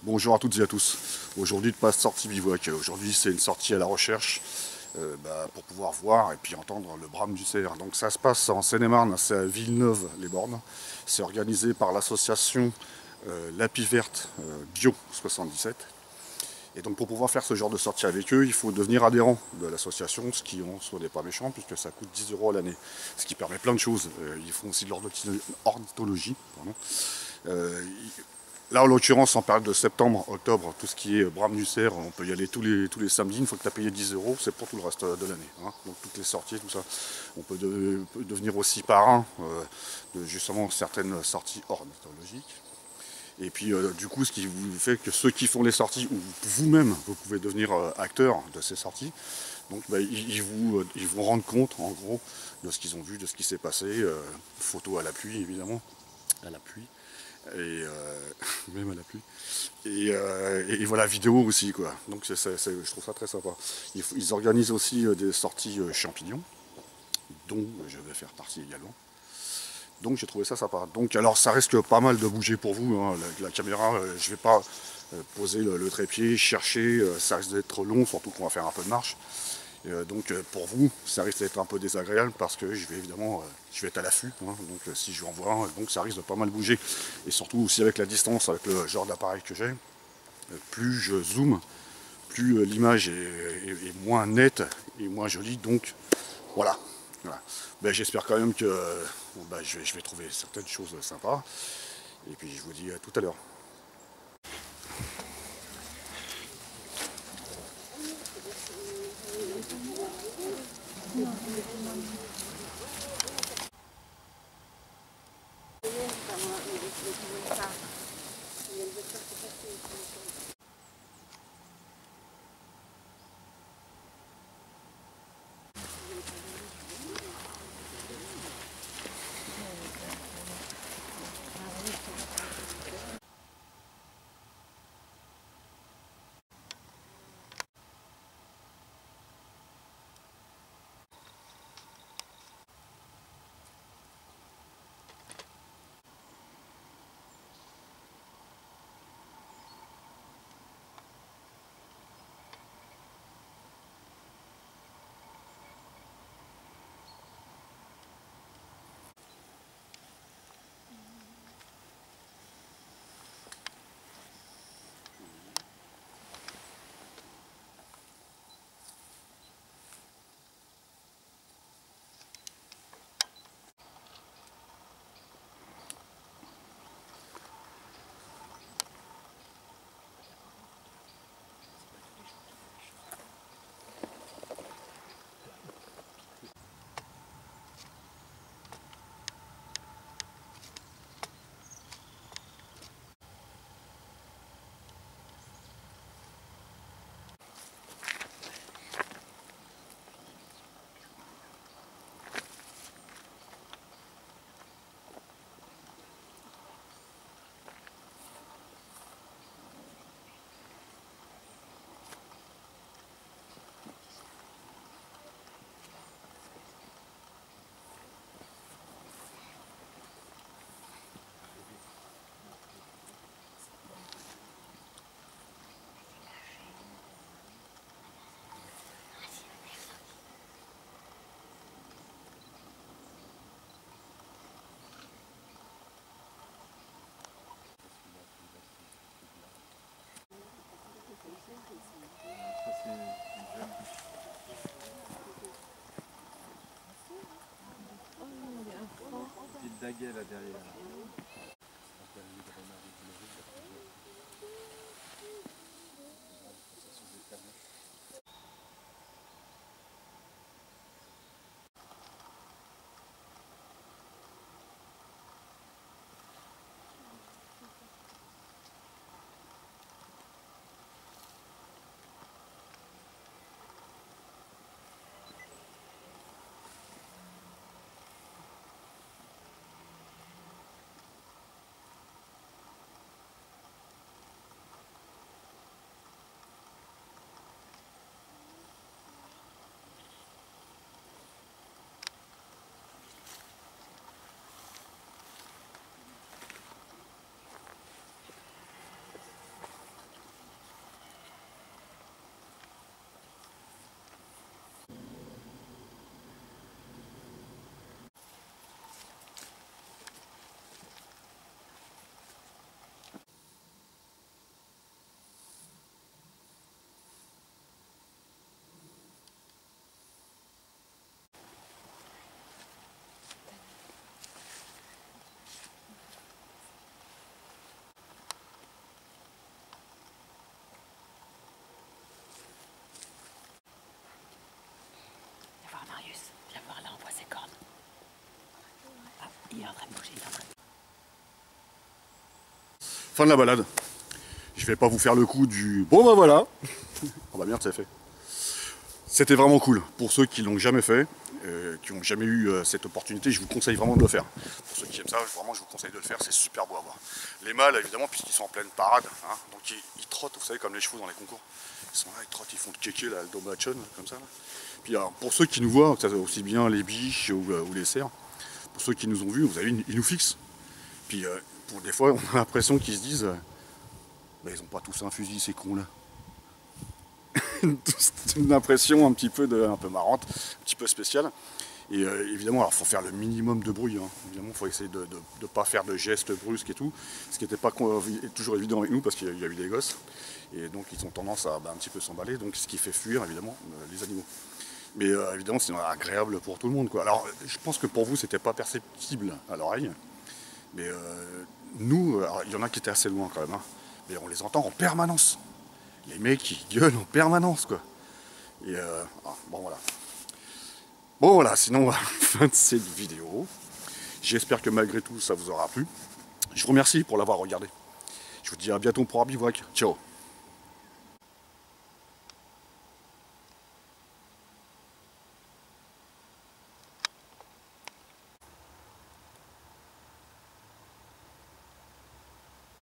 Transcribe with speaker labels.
Speaker 1: Bonjour à toutes et à tous. Aujourd'hui, pas de sortie bivouac. Aujourd'hui, c'est une sortie à la recherche pour pouvoir voir et puis entendre le brame du cerf. Donc ça se passe en Seine-et-Marne, c'est à Villeneuve-les-Bornes. C'est organisé par l'association Lapis Verte Bio 77. Et donc pour pouvoir faire ce genre de sortie avec eux, il faut devenir adhérent de l'association, ce qui en soit n'est pas méchant puisque ça coûte 10 € à l'année. Ce qui permet plein de choses. Ils font aussi de l'ornithologie. Là, en l'occurrence, en période de septembre, octobre, tout ce qui est brame du cerf, on peut y aller tous les samedis. Une fois que tu as payé 10 €, c'est pour tout le reste de l'année. Hein. Donc toutes les sorties, tout ça. On peut devenir aussi parrain de justement certaines sorties ornithologiques. Et puis du coup, ce qui vous fait que ceux qui font les sorties, ou vous-même, vous pouvez devenir acteur de ces sorties. Donc ils vous rendent compte, en gros, de ce qu'ils ont vu, de ce qui s'est passé. Photos à l'appui, évidemment. À l'appui. Et même à la pluie. Et voilà, vidéo aussi, quoi. Donc je trouve ça très sympa. Ils organisent aussi des sorties champignons, dont je vais faire partie également. Donc j'ai trouvé ça sympa. Donc alors ça risque pas mal de bouger pour vous, hein. La caméra, je vais pas poser le trépied, chercher, ça risque d'être long, surtout qu'on va faire un peu de marche. Donc pour vous, ça risque d'être un peu désagréable parce que je vais évidemment je vais être à l'affût. Hein, donc si je vais en voir un, donc ça risque de pas mal bouger. Et surtout aussi avec la distance, avec le genre d'appareil que j'ai, plus je zoome, plus l'image est moins nette et moins jolie. Donc voilà. Voilà. Ben, j'espère quand même que je vais trouver certaines choses sympas. Et puis je vous dis à tout à l'heure.
Speaker 2: Petite daguet là derrière. est en train de bouger, il est en train de...
Speaker 1: Fin de la balade. Je vais pas vous faire le coup du bon bah voilà. Oh bah merde, c'est fait. C'était vraiment cool. Pour ceux qui l'ont jamais fait, qui n'ont jamais eu cette opportunité, je vous conseille vraiment de le faire. Pour ceux qui aiment ça, vraiment je vous conseille de le faire, c'est super beau à voir. Les mâles évidemment puisqu'ils sont en pleine parade, hein, donc ils trottent, vous savez, comme les chevaux dans les concours. Ils sont là, ils trottent, ils font le kéké, là, le domachon, comme ça. Là. Puis alors, pour ceux qui nous voient, que ça soit aussi bien les biches ou les cerfs, pour ceux qui nous ont vus, vous savez, ils nous fixent. Puis pour des fois, on a l'impression qu'ils se disent, bah, ils n'ont pas tous un fusil, ces cons là. C'est une impression un peu marrante, un petit peu spéciale. Et évidemment, alors faut faire le minimum de bruit. Hein. Évidemment, il faut essayer de ne pas faire de gestes brusques et tout. Ce qui n'était pas toujours évident avec nous parce qu'il y a eu des gosses. Et donc, ils ont tendance à un petit peu s'emballer. Donc, ce qui fait fuir, évidemment, les animaux. Mais évidemment, c'est agréable pour tout le monde, quoi. Alors, je pense que pour vous, c'était pas perceptible à l'oreille. Mais nous, il y en a qui étaient assez loin quand même. Hein. Mais on les entend en permanence. Les mecs, ils gueulent en permanence, quoi. Et bon, voilà. Bon, voilà, sinon, fin de cette vidéo. J'espère que malgré tout, ça vous aura plu. Je vous remercie pour l'avoir regardé. Je vous dis à bientôt pour un bivouac. Ciao.